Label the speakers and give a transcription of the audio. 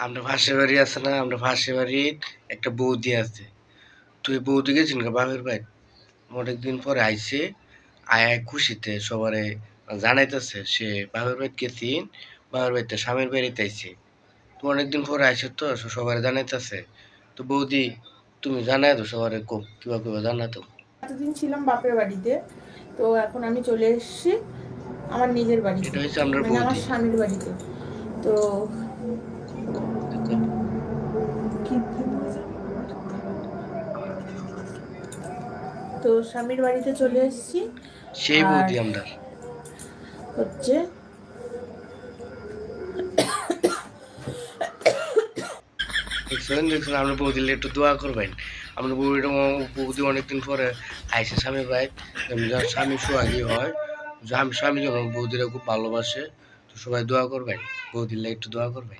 Speaker 1: আমরা পাশের বাড়ি আছে না, আমরা পাশের বাড়ির একটা বৌদি আছে। তো এই বৌদি গেছেন বাপের বাড়ি, অনেকদিন পরে আইছে। আয় খুশিতে সবারে জানাইতেছে সে বাপের বাড়িতে গেছিন, বাপের বাড়িতে স্বামীর বাড়িতে আইছে। তো অনেকদিন পরে আইছে তো সবারে জানাইতেছে। তো বৌদি তুমি জানাই তো সবারে কিবা কিবা জানাতো।
Speaker 2: এতদিন ছিলাম বাপের বাড়িতে, তো এখন আমি চলে এসেছি আমার নিজের বাড়িতে,
Speaker 1: এটা হচ্ছে আমরা
Speaker 2: মানে আমার
Speaker 1: বৌদি।
Speaker 2: স্বামীর বাড়িতে। তো তো স্বামীর বাড়িতে চলে এসেছি।
Speaker 1: সেই
Speaker 2: আর
Speaker 1: বৌদি আমরা
Speaker 2: হচ্ছে
Speaker 1: দেখছেন আমরা বৌদিলে একটু দোয়া করবেন। আমরা বৌদি অনেকদিন পরে আইসে স্বামীর ভাই, স্বামী সোহাগী হয়, স্বামী যখন বৌদিরা খুব ভালোবাসে। তো সবাই দোয়া করবেন, বৌদিলে একটু দোয়া করবেন।